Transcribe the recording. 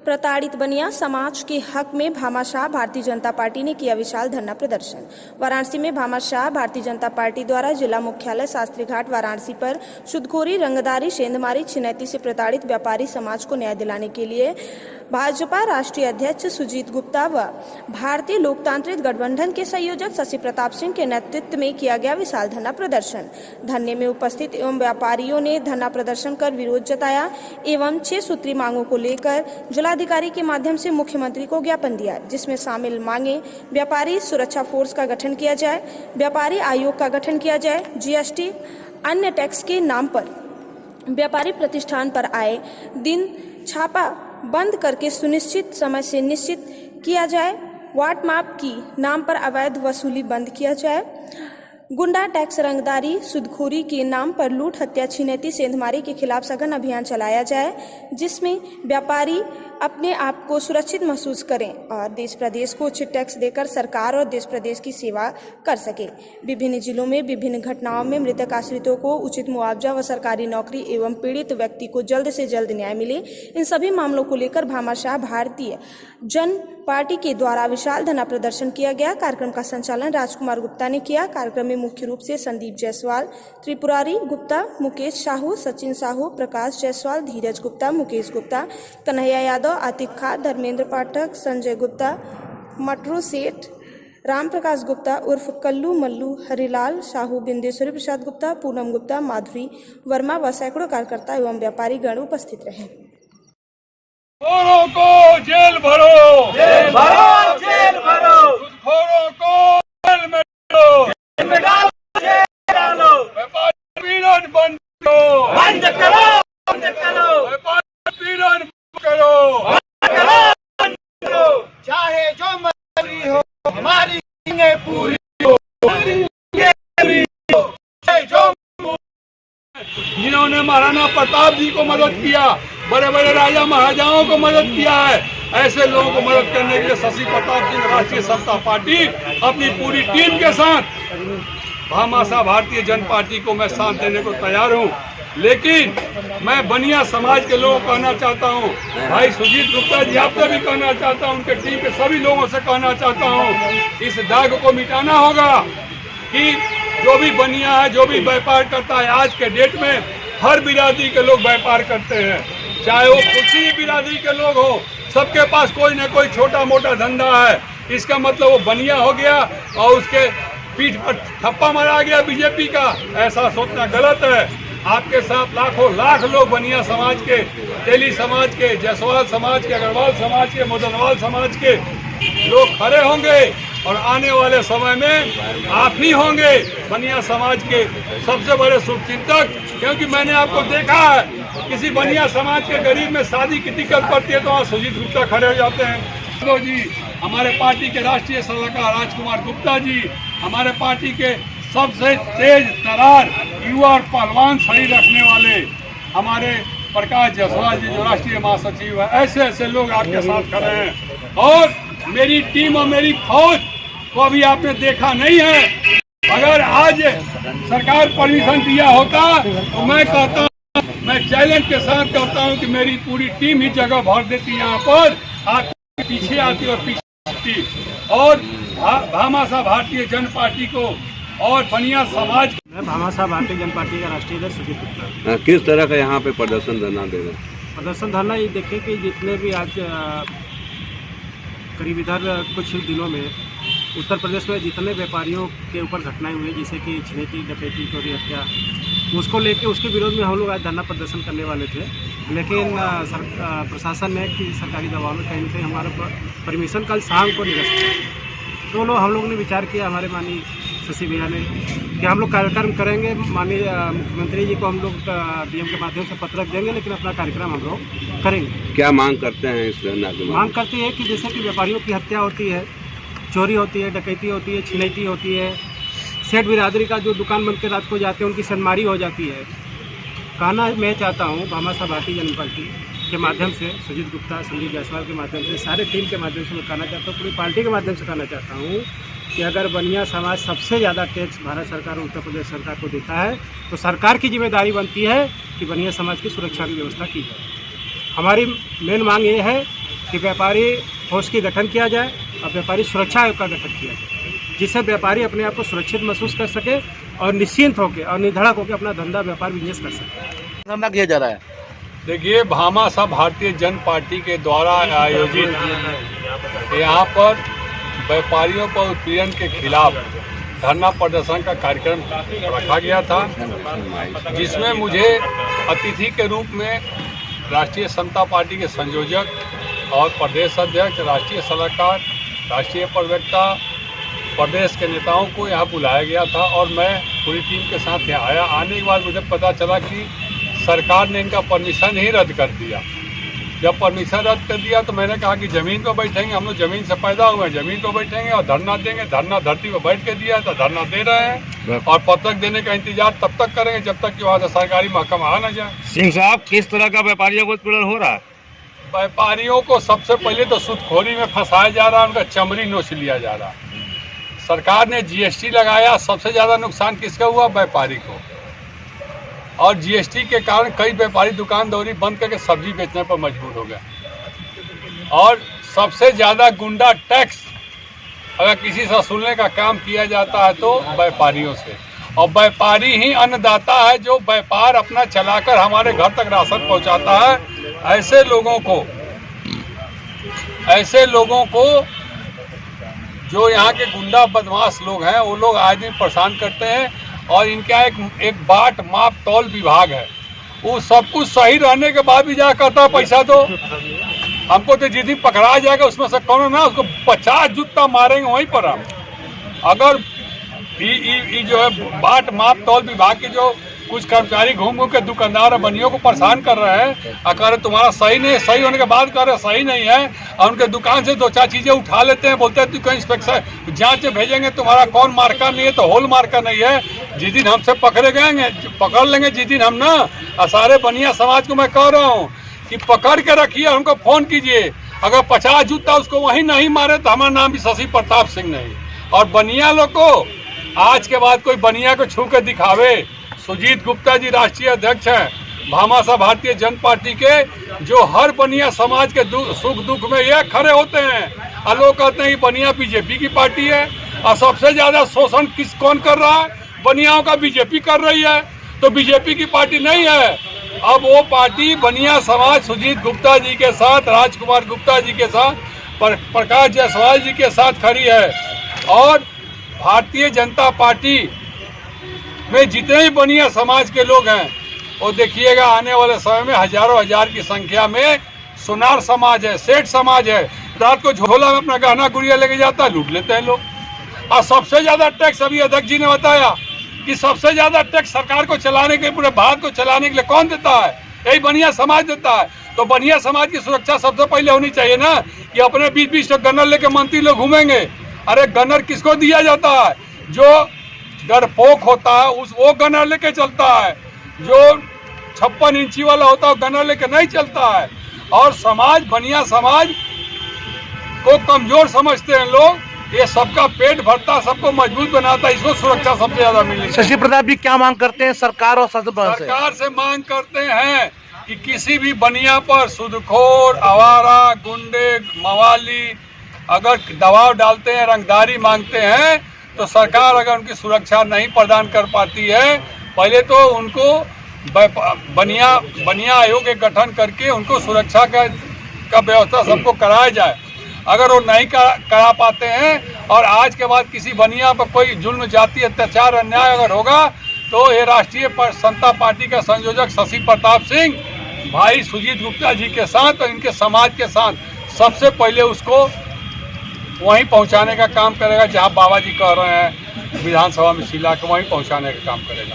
प्रताड़ित बनिया समाज के हक में भामाशाह भारतीय जनता पार्टी ने किया विशाल धरना प्रदर्शन। वाराणसी में भामाशाह भारतीय जनता पार्टी द्वारा जिला मुख्यालय शास्त्री घाट वाराणसी पर सूदखोरी, रंगदारी, सेंधमारी, छिनैती से प्रताड़ित व्यापारी समाज को न्याय दिलाने के लिए भाजपा राष्ट्रीय अध्यक्ष सुजीत गुप्ता व भारतीय लोकतांत्रिक गठबंधन के संयोजक शशि प्रताप सिंह के नेतृत्व में किया गया विशाल धरना प्रदर्शन। धरने में उपस्थित एवं व्यापारियों ने धरना प्रदर्शन कर विरोध जताया एवं 6 सूत्री मांगों को लेकर जिलाधिकारी के माध्यम से मुख्यमंत्री को ज्ञापन दिया, जिसमें शामिल मांगे व्यापारी सुरक्षा फोर्स का गठन किया जाए, व्यापारी आयोग का गठन किया जाए, जीएसटी अन्य टैक्स के नाम पर व्यापारी प्रतिष्ठान पर आए दिन छापा बंद करके सुनिश्चित समय से निश्चित किया जाए, वाट माप की नाम पर अवैध वसूली बंद किया जाए, गुंडा टैक्स, रंगदारी, सूदखोरी के नाम पर लूट, हत्या, छिनैती, सेंधमारी के खिलाफ सघन अभियान चलाया जाए, जिसमें व्यापारी अपने आप को सुरक्षित महसूस करें और देश प्रदेश को उचित टैक्स देकर सरकार और देश प्रदेश की सेवा कर सके। विभिन्न जिलों में विभिन्न घटनाओं में मृतक आश्रितों को उचित मुआवजा व सरकारी नौकरी एवं पीड़ित व्यक्ति को जल्द से जल्द न्याय मिले। इन सभी मामलों को लेकर भामाशाह भारतीय जन पार्टी के द्वारा विशाल धरना प्रदर्शन किया गया। कार्यक्रम का संचालन राजकुमार गुप्ता ने किया। कार्यक्रम में मुख्य रूप से संदीप जायसवाल, त्रिपुरारी गुप्ता, मुकेश साहू, सचिन साहू, प्रकाश जायसवाल, धीरज गुप्ता, मुकेश गुप्ता, कन्हैया यादव, आतिक खां, धर्मेंद्र पाठक, संजय गुप्ता, मटरू सेठ, राम प्रकाश गुप्ता उर्फ कल्लू मल्लू, हरिलाल साहू, बिंदेश्वरी प्रसाद गुप्ता, पूनम गुप्ता, माधुरी वर्मा व सैकड़ों कार्यकर्ता एवं व्यापारी गण उपस्थित रहे। सूदखोरों को जेल भरो, जेल भरो, जेल भरो, सूदखोरों को जेल में डालो, जेल में डालो, जेल में डालो, व्यापारी पीड़न बंद करो, बंद करो, बंद करो, व्यापारी पीड़न बंद करो, बंद करो, बंद करो, चाहे जो मजबूरी हो हमारी मांगे पूरी हो, जो जिन्होंने महाराणा प्रताप जी को मदद किया, बड़े बड़े राजा महाराजाओं को मदद किया है, ऐसे लोगों को मदद करने के लिए शशि प्रताप सिंह राष्ट्रीय समता पार्टी अपनी पूरी टीम के साथ भामाशाह भारतीय जन पार्टी को मैं साथ देने को तैयार हूं। लेकिन मैं बनिया समाज के लोगों को कहना चाहता हूं, भाई सुजीत गुप्ता जी आपसे भी कहना चाहता हूं, उनके टीम के सभी लोगों से कहना चाहता हूं, इस दाग को मिटाना होगा कि जो भी बनिया है, जो भी व्यापार करता है, आज के डेट में हर बिरादरी के लोग व्यापार करते हैं, चाहे वो किसी भी बिरादरी के लोग हो, सबके पास कोई न कोई छोटा मोटा धंधा है। इसका मतलब वो बनिया हो गया और उसके पीठ पर थप्पा मारा गया बीजेपी का, ऐसा सोचना गलत है। आपके साथ लाखों लाख लोग बनिया समाज के, तेली समाज के, जायसवाल समाज के, अग्रवाल समाज के, मुदनवाल समाज के लोग खड़े होंगे और आने वाले समय में आप ही होंगे बनिया समाज के सबसे बड़े शुभचिंतक। क्योंकि मैंने आपको देखा है, किसी बनिया समाज के गरीब में शादी की दिक्कत पड़ती है तो वहाँ सुजीत गुप्ता खड़े हो जाते हैं। जी हमारे पार्टी के राष्ट्रीय सलाहकार राजकुमार गुप्ता जी, हमारे पार्टी के सबसे तेज तरार युवा और पहलवान शरीर रखने वाले हमारे प्रकाश जायसवाल जी जो राष्ट्रीय महासचिव है, ऐसे ऐसे लोग आपके साथ खड़े हैं। और मेरी टीम और मेरी फौज को अभी आपने देखा नहीं है। अगर आज सरकार परमिशन दिया होता तो मैं कहता हूँ, मैं चैलेंज के साथ कहता हूँ कि मेरी पूरी टीम ही जगह भर देती यहाँ पर, आपके पीछे आती और पीछे आती और भामाशाह भारतीय जन पार्टी को और बनिया समाज। मैं भामाशाह भारतीय जन पार्टी का राष्ट्रीय अध्यक्ष सुजीत गुप्ता। किस तरह का यहाँ पे प्रदर्शन धरना दे रहे हैं? प्रदर्शन धरना ये देखिए कि जितने भी आज करीब इधर कुछ दिनों में उत्तर प्रदेश में जितने व्यापारियों के ऊपर घटनाएं हुई, जैसे कि छिनैती, डकैती, चोरी, हत्या, उसको लेके उसके विरोध में हम लोग आज धरना प्रदर्शन करने वाले थे। लेकिन प्रशासन ने कि सरकारी दबाव में कहीं न कहीं हमारा परमिशन कल शाम को निरस्त किया। तो हम लोग ने विचार किया, हमारे माननीय शशि भैया ने, कि हम लोग कार्यक्रम करेंगे, माननीय मुख्यमंत्री जी को हम लोग डीएम के माध्यम से पत्र देंगे, लेकिन अपना कार्यक्रम हम लोग करेंगे। क्या मांग करते हैं इस धरना के? मांग करते हैं कि जैसे कि व्यापारियों की हत्या होती है, चोरी होती है, डकैती होती है, छिनैती होती है, सेठ बिरादरी का जो दुकान बंद के रात को जाते हैं उनकी सनमारी हो जाती है, कहना मैं चाहता हूँ भामाशाह भारतीय जनता पार्टी के माध्यम से, सुजीत गुप्ता, संदीप जायसवाल के माध्यम से, सारे टीम के माध्यम से मैं कहना चाहता हूँ, पूरी पार्टी के माध्यम से कहना चाहता हूँ कि अगर बनिया समाज सबसे ज़्यादा टैक्स भारत सरकार और उत्तर प्रदेश सरकार को देता है तो सरकार की जिम्मेदारी बनती है कि बनिया समाज की सुरक्षा की व्यवस्था की जाए। हमारी मेन मांग ये है कि व्यापारी फोर्स की गठन किया जाए और व्यापारी सुरक्षा आयोग का गठन किया जाए, जिससे व्यापारी अपने आप को सुरक्षित महसूस कर सके और निश्चिंत होकर और निर्धड़क होकर अपना धंधा व्यापार बिजनेस कर सके। धरना किया जा रहा है। देखिए, भामाशाह भारतीय जनता पार्टी के द्वारा आयोजित यहाँ पर व्यापारियों पर उत्पीड़न के खिलाफ धरना प्रदर्शन का कार्यक्रम रखा गया था, जिसमें मुझे अतिथि के रूप में राष्ट्रीय समता पार्टी के संयोजक और प्रदेश अध्यक्ष, राष्ट्रीय सलाहकार, राष्ट्रीय प्रवक्ता, प्रदेश के नेताओं को यहाँ बुलाया गया था और मैं पूरी टीम के साथ यहाँ आया। आने के बाद मुझे पता चला कि सरकार ने इनका परमिशन ही रद्द कर दिया। जब परमिशन रद्द कर दिया तो मैंने कहा कि ज़मीन पर बैठेंगे, हम लोग ज़मीन से पैदा हुए हैं, ज़मीन पर बैठेंगे और धरना देंगे। धरना धरती पर बैठ के दिया तो धरना दे रहे हैं और पत्रक देने का इंतजार तब तक करेंगे जब तक कि वहाँ से सरकारी महकमा आ न जाए। सिंह साहब, किस तरह का व्यापारियों को उत्पीड़न हो रहा है? व्यापारियों को सबसे पहले तो सूदखोरी में फंसाया जा रहा है, उनका चमड़ी नोच लिया जा रहा है। सरकार ने जीएसटी लगाया, सबसे ज़्यादा नुकसान किसका हुआ? व्यापारी को। और जीएसटी के कारण कई व्यापारी दुकान दौरी बंद करके सब्जी बेचने पर मजबूर हो गए। और सबसे ज़्यादा गुंडा टैक्स अगर किसी से वसूलने का काम किया जाता है तो व्यापारियों से, और व्यापारी ही अन्नदाता है जो व्यापार अपना चलाकर हमारे घर तक राशन पहुंचाता है। ऐसे लोगों को जो यहाँ के गुंडा बदमाश लोग हैं वो लोग आए दिन परेशान करते हैं। और इनका एक बाट माप तौल विभाग है, वो सब कुछ सही रहने के बाद भी जा कहता है पैसा दो। हमको तो जिस दिन पकड़ा जाएगा उसमें से कौन ना उसको 50 जूता मारेंगे वहीं पर हम। अगर जो है बाट माप तौल विभाग के जो कुछ कर्मचारी घूम घूम के दुकानदार और बनियों को परेशान कर रहे हैं और कह रहे तुम्हारा सही नहीं, सही होने के बाद कह रहे सही नहीं है, और उनके दुकान से 2-4 चीज़ें उठा लेते हैं, बोलते हैं तू कहीं इंस्पेक्शन जांच में भेजेंगे, तुम्हारा कौन मार्का नहीं है तो होल मार्का नहीं है। जिस दिन हमसे पकड़ लेंगे जिस दिन हम ना, सारे बनिया समाज को मैं कह रहा हूँ कि पकड़ के रखिए, हमको फ़ोन कीजिए। अगर 50 जूता उसको वहीं नहीं मारे तो हमारा नाम भी शशि प्रताप सिंह नहीं। और बनिया लोग को आज के बाद कोई बनिया को छू के दिखावे। सुजीत गुप्ता जी राष्ट्रीय अध्यक्ष हैं भामाशाह भारतीय जनता पार्टी के, जो हर बनिया समाज के सुख दुख में ये खड़े होते हैं। और लोग कहते हैं कि बनिया बीजेपी की पार्टी है, और सबसे ज़्यादा शोषण कौन कर रहा है? बनियाओं का बीजेपी कर रही है। तो बीजेपी की पार्टी नहीं है, अब वो पार्टी बनिया समाज सुजीत गुप्ता जी के साथ, राजकुमार गुप्ता जी के साथ, प्रकाश जायसवाल जी के साथ खड़ी है। और भारतीय जनता पार्टी में जितने भी बनिया समाज के लोग हैं वो देखिएगा आने वाले समय में हजारों हजार की संख्या में सोनार समाज है, सेठ समाज है। रात को झोला में अपना गहना गुड़िया लेके जाता है, लूट लेते हैं लोग। और सबसे ज़्यादा टैक्स अभी अध्यक्ष जी ने बताया कि सबसे ज़्यादा टैक्स सरकार को चलाने के, पूरे भारत को चलाने के लिए कौन देता है? यही बनिया समाज देता है। तो बनिया समाज की सुरक्षा सबसे पहले होनी चाहिए ना, कि अपने 20-20 गनर लेके मंत्री लोग घूमेंगे। अरे गनर किसको दिया जाता है? जो डरपोक होता है वो गनर लेके चलता है, जो 56 इंची वाला होता है गनर लेके नहीं चलता है। और समाज, बनिया समाज को कमजोर समझते हैं लोग, ये सबका पेट भरता, सबको मजबूत बनाता, इसको सुरक्षा सबसे ज्यादा मिलेगी। शशि प्रताप जी क्या मांग करते हैं सरकार और सरकार से मांग करते हैं कि किसी भी बनिया पर सूदखोर, आवारा, गुंडे, मवाली अगर दबाव डालते हैं, रंगदारी मांगते हैं, तो सरकार अगर उनकी सुरक्षा नहीं प्रदान कर पाती है, पहले तो उनको बनिया आयोग के गठन करके उनको सुरक्षा का व्यवस्था सबको कराया जाए। अगर वो नहीं करा पाते हैं और आज के बाद किसी बनिया पर कोई जुल्म, जाति, अत्याचार, अन्याय अगर होगा, तो ये राष्ट्रीय समता पार्टी का संयोजक शशि प्रताप सिंह भाई सुजीत गुप्ता जी के साथ और इनके समाज के साथ सबसे पहले उसको वहीं पहुंचाने का काम करेगा, जहां बाबा जी कह रहे हैं विधानसभा में शिला के, वहीं पहुंचाने का काम करेगा।